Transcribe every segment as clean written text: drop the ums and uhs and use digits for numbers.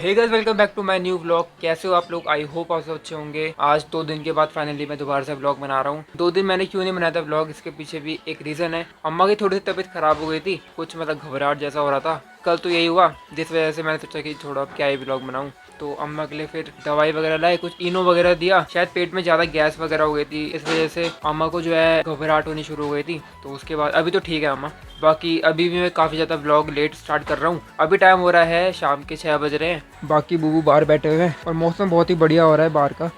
Hey guys, welcome back to my new vlog. कैसे हो आप लोग? आई होप आप सब अच्छे होंगे। आज 2 दिन के बाद फाइनली मैं दोबारा से व्लॉग बना रहा हूँ। 2 दिन मैंने क्यों नहीं बनाया था व्लॉग, इसके पीछे भी एक रीज़न है। अम्मा की थोड़ी सी तबीयत खराब हो गई थी, कुछ मतलब घबराहट जैसा हो रहा था। कल तो यही हुआ, जिस वजह से मैंने सोचा कि छोड़ो अब क्या ही व्लॉग बनाऊँ। तो अम्मा के लिए फिर दवाई वगैरह लाए, कुछ इनो वगैरह दिया। शायद पेट में ज़्यादा गैस वगैरह हो गई थी, इस वजह से अम्मा को जो है घबराहट होनी शुरू हो गई थी। तो उसके बाद अभी तो ठीक है अम्मा। बाकी अभी भी मैं काफ़ी ज़्यादा व्लॉग लेट स्टार्ट कर रहा हूँ। अभी टाइम हो रहा है शाम के 6 बज रहे हैं। बाकी बुबू बाहर बैठे हुए हैं और मौसम बहुत ही बढ़िया हो रहा है बाहर का।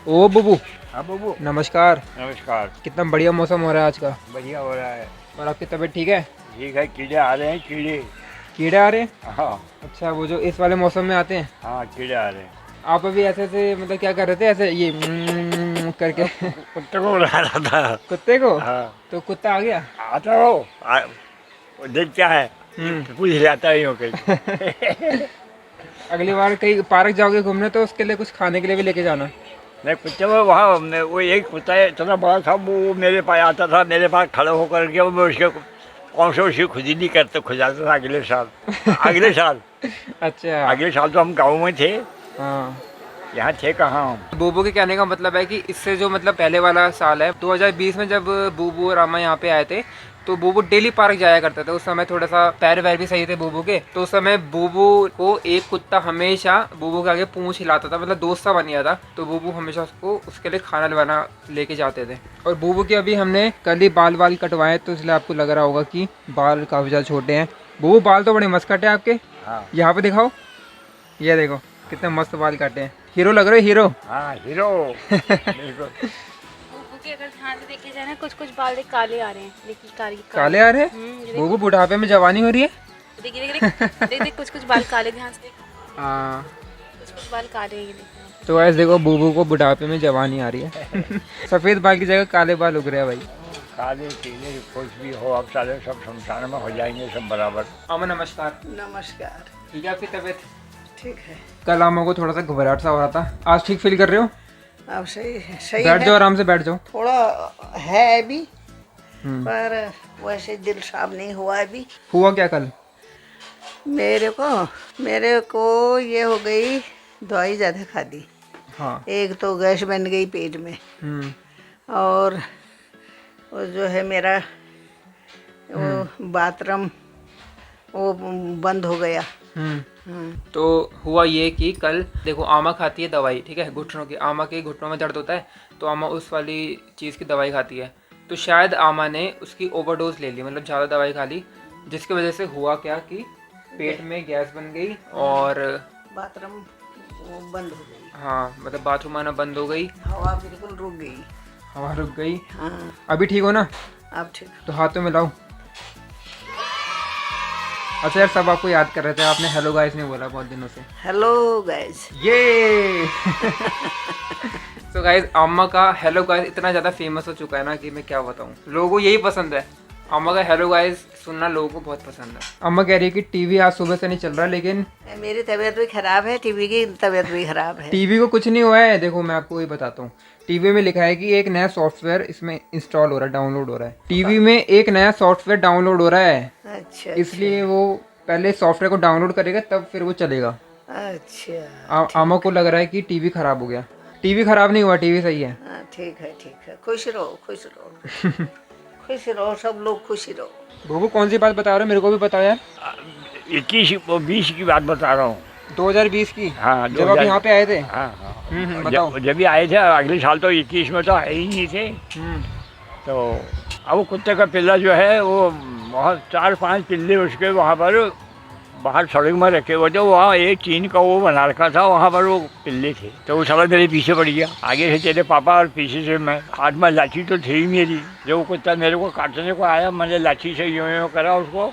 ओ बुबू। हाँ बबू, नमस्कार। नमस्कार। कितना बढ़िया मौसम हो रहा है आज का। बढ़िया हो रहा है। और आपकी तबीयत ठीक है? ठीक है, कीड़े आ रहे हैं, कीड़े। कीड़े आ रहे हैं? हाँ अच्छा, वो जो इस वाले मौसम में आते हैं। हाँ, कीड़े आ रहे हैं। आप अभी ऐसे ऐसे मतलब क्या कर रहे थे, ऐसे ये करके? कुत्ते को बुला रहा था। कुत्ते को? हाँ, तो कुत्ता आ गया? आता हो। वो देख क्या है, पूछ जाता ही हो कहीं। अगली बार कहीं पार्क जाओगे घूमने तो उसके लिए कुछ खाने के लिए भी लेके जाना। नहीं, कुत्ते में वहाँ वो एक कुत्ता है, इतना बड़ा था, वो मेरे पास आता था, मेरे पास खड़ा होकर के मैं उसके कौन से उसकी खुद ही नहीं करते, खुजाता था अगले साल। अगले साल अच्छा। अगले साल तो हम गाँव में थे, हाँ। यहाँ थे कहाँ हम। बूबू के कहने का मतलब है कि इससे जो मतलब पहले वाला साल है 2020 में, जब बूबू और अम्मा यहाँ पे आए थे तो बूबू डेली पार्क जाया करते थे। उस समय थोड़ा सा पैर वैर भी सही थे बूबू के, तो उस समय बूबू को एक कुत्ता हमेशा बूबू के आगे पूंछ हिलाता था, मतलब दोस्त सा बन गया था। तो बूबू हमेशा उसको उसके लिए खाना लवाना लेके जाते थे। और बूबू के अभी हमने कल ही बाल कटवाए, तो इसलिए आपको लग रहा होगा कि बाल काफ़ी ज़्यादा छोटे हैं। बूबू बाल तो बड़े मस्त कटे हैं आपके। हाँ यहाँ पे दिखाओ, ये देखो कितने मस्त बाल काटे हैं। हीरो लग रहे हो, हीरो। हाँ, हीरो। बिल्कुल। बूबू के अगर ध्यान से देखे जाए ना, कुछ कुछ बाल देख काले आ रहे हैं। देखिए काले आ रहे हैं। ये बूबू बुढ़ापे में जवानी हो रही है। देखिए देख देख कुछ कुछ बाल काले, ध्यान से देख, हाँ, कुछ कुछ बाल काले हैं, ये देखो। तो ऐसे देखो बूबू को बुढ़ापे में जवानी आ रही है। सफेद बाल की जगह काले बाल उग रहे हैं भाई। काले पीले कुछ भी हो, अब सारे सब शमशान में हो जाएंगे सब बराबर। अमन नमस्कार। नमस्कार। ठीक है आपकी तबीयत? ठीक है, कल अम्मा को थोड़ा सा घबराहट सा हो रहा था, आज ठीक फील कर रहे हो? अब सही है, सही बैठ है। जाओ, आराम से बैठ जाओ। थोड़ा है अभी, हम्म। पर वैसे दिल साफ नहीं हुआ अभी। हुआ क्या कल? मेरे को ये हो गई, दवाई ज़्यादा खा दी। हाँ। एक तो गैस बन गई पेट में, और वो जो है मेरा वो बाथरूम वो बंद हो गया। तो हुआ ये कि कल देखो आमा खाती है दवाई, ठीक है, घुटनों की। आमा के घुटनों में दर्द होता है तो आमा उस वाली चीज़ की दवाई खाती है। तो शायद आमा ने उसकी ओवरडोज ले ली, मतलब ज़्यादा दवाई खा ली, जिसकी वजह से हुआ क्या कि पेट में गैस बन गई और बाथरूम वो बंद हो गई। हाँ, मतलब बाथरूम आना बंद हो गई, हवा बिल्कुल रुक गई। हवा रुक गई। हाँ, अभी ठीक हो ना? अब ठीक। तो हाथों में लाओ। अच्छा यार, सब आपको याद कर रहे थे, आपने हेलो गाइस नहीं बोला बहुत दिनों से। Hello guys. ये तो गाइस, अम्मा का हेलो गाइस इतना ज़्यादा फेमस हो चुका है ना कि मैं क्या बताऊँ, लोगों को यही पसंद है। अम्मा का हेलो गाइस सुनना लोगों को बहुत पसंद है। अम्मा कह रही है कि टीवी आज सुबह से नहीं चल रहा, लेकिन मेरी तबीयत भी खराब है, टीवी की तबीयत भी खराब है। टीवी को कुछ नहीं हुआ है। देखो मैं आपको ये बताता हूँ, टीवी में लिखा है कि एक नया सॉफ्टवेयर इसमें इंस्टॉल हो रहा है, डाउनलोड हो रहा है। टीवी में एक नया सॉफ्टवेयर डाउनलोड हो रहा है, अच्छा, इसलिए वो पहले सॉफ्टवेयर को डाउनलोड करेगा तब फिर वो चलेगा। अच्छा। अम्मा को लग रहा है कि टीवी खराब हो गया। टीवी खराब नहीं हुआ, टीवी सही है। हाँ, ठीक है, ठीक है। खुश रहो, खुश रहो। खुश रहो, सब लोग खुश रहो। बबू कौन सी बात बता रहे हो, मेरे को भी बताओ यार। 21-20 की बात बता रहा हूँ। 2020 की? हाँ, जब आप यहाँ पे आए थे? हाँ हाँ, बताओ। जब भी आए थे, अगले साल तो 21 में तो आए ही नहीं थे। तो अब वो कुत्ते का पिल्ला जो है वो बहुत 4-5 पिल्ले उसके वहाँ पर बाहर सड़क में रखे हुए थे। वहाँ एक चीन का वो बना रखा था, वहाँ पर वो पिल्ले थे। तो वो साला मेरे पीछे पड़ गया, आगे से तेरे पापा और पीछे से मैं। हाथ में लाठी तो थी ही मेरी। जो वो कुत्ता मेरे को काटने को आया, मैंने लाठी से यूँ यूँ करा, उसको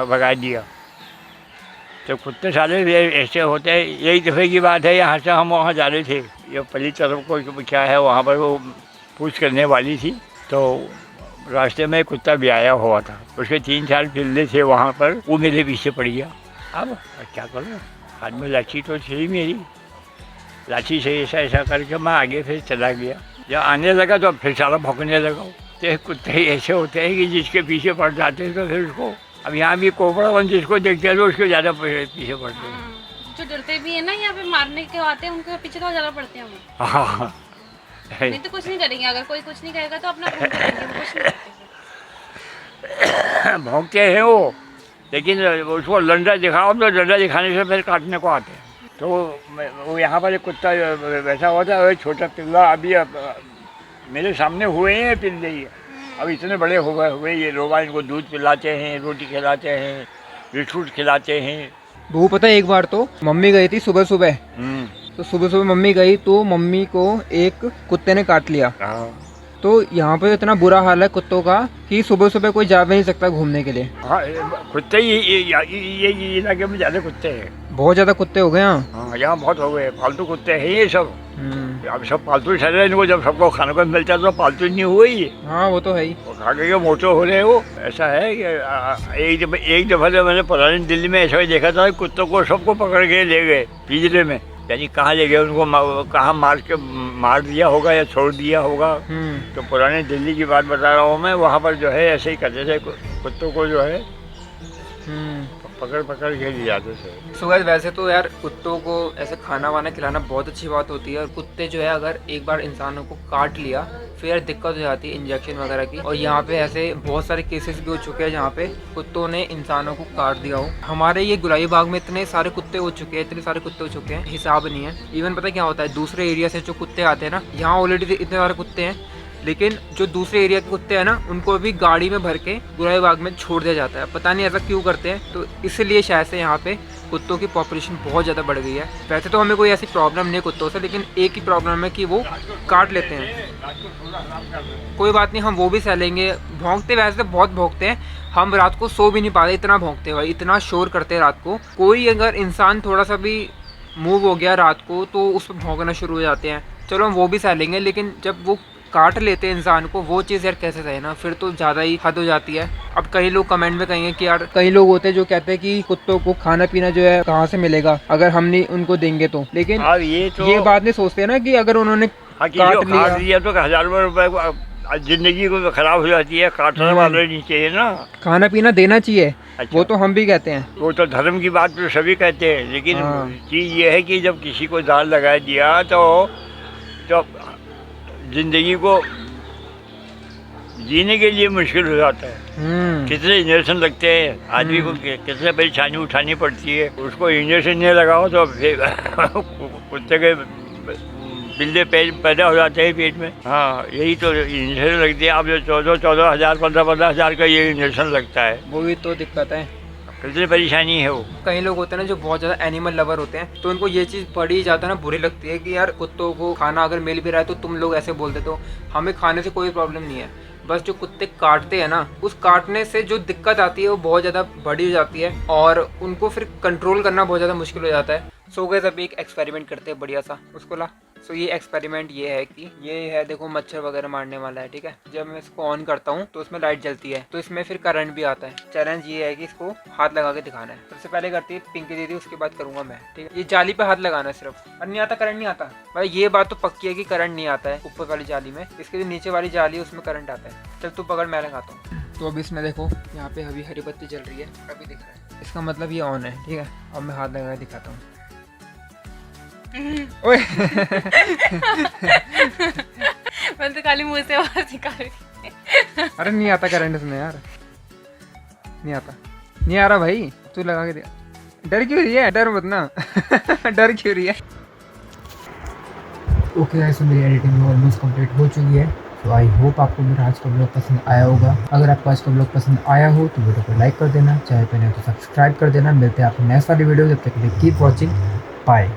भगा दिया। तो कुत्ते साले ऐसे होते हैं। यही दफ़े की बात है, यहाँ से हम वहाँ जा रहे थे, ये पली तरफ को क्या है वहाँ पर वो पूछ करने वाली थी। तो रास्ते में कुत्ता भी आया हुआ था, उसके 3-4 पिल्ले थे वहाँ पर, वो मेरे पीछे पड़ गया। अब क्या करूँ, हाथ में लाठी तो थी मेरी, लाठी से ऐसा ऐसा करके मैं आगे फिर चला गया। जब आने लगा तो फिर सारा भौंकने लगा। तो कुत्ते ऐसे होते हैं कि जिसके पीछे पड़ जाते हैं तो फिर उसको, अब यहाँ भी कोबरा वन जिसको देखते हैं तो उसके ज़्यादा पीछे पड़ते हैं। जो डरते भी है ना यहाँ पे मारने के आते हैं उनके पीछे तो ज्यादा पड़ते हैं हम। हाँ नहीं तो कुछ नहीं करेंगे, अगर कोई कुछ नहीं करेगा तो अपना घूमते रहेंगे, वो कुछ नहीं करते। भौंकते हैं वो, लेकिन उसको डंडा दिखाओ तो डंडा दिखाने से फिर काटने को आते हैं। तो वो यहाँ पर एक कुत्ता बैठा हुआ था, एक छोटा पिल्ला अभी मेरे सामने हुए हैं पिल्ले ही, अब इतने बड़े हुए ये लोग इनको दूध पिलाते हैं, रोटी खिलाते हैं, बिस्कुट खिलाते हैं। वो पता है एक बार तो मम्मी गई थी सुबह सुबह, तो सुबह सुबह मम्मी गई तो मम्मी को एक कुत्ते ने काट लिया। तो यहाँ पे इतना बुरा हाल है कुत्तों का कि सुबह सुबह कोई जा भी नहीं सकता घूमने के लिए। हाँ कुत्ते ये इलाके में ज़्यादा कुत्ते हैं, बहुत ज़्यादा कुत्ते हो गए यहाँ। हाँ यहाँ बहुत हो गए, फालतू कुत्ते हैं ये सब। अब सब पालतू ठहरे हैं, इनको जब सबको खाने को मिलता है तो पालतू नहीं हुए ही। हाँ वो तो है ही, वो खा के मोटे हो रहे हैं वो। ऐसा है कि एक दफ़ा तो मैंने पुरानी दिल्ली में ऐसा ही देखा था, कुत्तों को सबको पकड़ के ले गए पिंजरे में, यानी कहाँ ले गए उनको, कहाँ मार दिया होगा या छोड़ दिया होगा। तो पुरानी दिल्ली की बात बता रहा हूँ मैं, वहाँ पर जो है ऐसे ही करते थे, कुत्तों को जो है पकड़ के ले जाते थे। सो गाइस वैसे तो यार कुत्तों को ऐसे खाना वाना खिलाना बहुत अच्छी बात होती है, और कुत्ते जो है अगर एक बार इंसानों को काट लिया फिर यार दिक्कत हो जाती है इंजेक्शन वगैरह की। और यहाँ पे ऐसे बहुत सारे केसेस भी हो चुके हैं जहाँ पे कुत्तों ने इंसानों को काट दिया हो। हमारे ये गुलाई बाग में इतने सारे कुत्ते हो चुके हैं, इतने सारे कुत्ते हो चुके हैं, हिसाब नहीं है। इवन पता क्या होता है, दूसरे एरिया से जो कुत्ते आते हैं ना, यहाँ ऑलरेडी इतने सारे कुत्ते हैं, लेकिन जो दूसरे एरिया के कुत्ते हैं ना उनको भी गाड़ी में भर के गुराई बाग में छोड़ दिया जाता है। पता नहीं ऐसा क्यों करते हैं, तो इसलिए शायद से यहाँ पे कुत्तों की पॉपुलेशन बहुत ज़्यादा बढ़ गई है। वैसे तो हमें कोई ऐसी प्रॉब्लम नहीं है कुत्तों से, लेकिन एक ही प्रॉब्लम है कि वो काट लेते हैं। कोई बात नहीं, हम वो भी सह लेंगे। भौंकते वैसे तो बहुत भौंकते हैं, हम रात को सो भी नहीं पाते, इतना भौंकते हैं भाई, इतना शोर करते हैं रात को। कोई अगर इंसान थोड़ा सा भी मूव हो गया रात को तो उस पर भौंकना शुरू हो जाते हैं। चलो हम वो भी सह लेंगे, लेकिन जब वो काट लेते हैं इंसान को, वो चीज़ यार कैसे सहे ना, फिर तो ज़्यादा ही हद हो जाती है। अब कई लोग कमेंट में कहेंगे कि यार, कई लोग होते हैं जो कहते हैं कि कुत्तों को खाना पीना जो है कहाँ से मिलेगा अगर हम नहीं उनको देंगे तो। लेकिन ये बात नहीं सोचते ना कि अगर उन्होंने काट लिया तो हज़ारों रुपए जिंदगी को खराब हो जाती है, काटने वाले नहीं चाहिए ना, खाना पीना देना चाहिए। अच्छा। वो तो हम भी कहते हैं, वो तो धर्म की बात तो सभी कहते हैं, लेकिन चीज़ ये है कि जब किसी को दाल लगा दिया तो जिंदगी को जीने के लिए मुश्किल हो जाता है। कितने इंजेक्शन लगते हैं, आदमी को कितने परेशानी उठानी पड़ती है, उसको इंजेक्शन नहीं लगाओ तो फिर कुत्ते के बिल्ले पैदा हो जाते हैं पेट में। हाँ यही तो इंजेक्शन लगते हैं। अब जो 14,000 15,000 का ये इंजेक्शन लगता है, वही तो दिक्कत है, कितनी परेशानी है वो। कई लोग होते हैं ना जो बहुत ज़्यादा एनिमल लवर होते हैं, तो उनको ये चीज़ बड़ी ज़्यादा ना बुरी लगती है कि यार कुत्तों को खाना अगर मिल भी रहा है तो तुम लोग ऐसे बोलते, तो हमें खाने से कोई प्रॉब्लम नहीं है। बस जो कुत्ते काटते हैं ना, उस काटने से जो दिक्कत आती है वो बहुत ज़्यादा बड़ी हो जाती है, और उनको फिर कंट्रोल करना बहुत ज़्यादा मुश्किल हो जाता है। सो गाइस अभी एक एक्सपेरिमेंट करते हैं बढ़िया सा, उसको ला। सो ये एक्सपेरिमेंट ये है कि ये है, देखो मच्छर वगैरह मारने वाला है, ठीक है। जब मैं इसको ऑन करता हूँ तो इसमें लाइट जलती है, तो इसमें फिर करंट भी आता है। चैलेंज ये है कि इसको हाथ लगा के दिखाना है। सबसे पहले करती है पिंकी दीदी, उसके बाद करूँगा मैं, ठीक है। ये जाली पे हाथ लगाना है सिर्फ, और नहीं आता, करंट नहीं आता भाई। ये बात तो पक्की है कि करंट नहीं आता है ऊपर वाली जाली में, इसके जो नीचे वाली जाली है उसमें करंट आता है। चल तू पकड़, मैं लगाता हूँ। तो अब इसमें देखो यहाँ पे अभी हरी बत्ती जल रही है, अभी दिख रहा है, इसका मतलब ये ऑन है, ठीक है। अब मैं हाथ लगा के दिखाता हूँ। ओए मैं तो खाली मुंह से आवाज निकाल रही। अरे नहीं आता करंट इसमें यार, नहीं आता, नहीं आ रहा भाई, तू लगा के दे। डर क्यों रही है, डर मत ना डर क्यों रही है। ओके गाइस, मेरी एडिटिंग ऑलमोस्ट कंप्लीट हो चुकी है। तो आई होप आपको मेरा आज का ब्लॉग पसंद आया होगा। अगर आपको आज का ब्लॉग पसंद आया हो तो वीडियो को लाइक कर देना, चाहे पे नहीं तो सब्सक्राइब कर देना। मिलते हैं आपको नेक्स्ट वाली वीडियो, जब तक के लिए कीप वॉचिंग, बाय।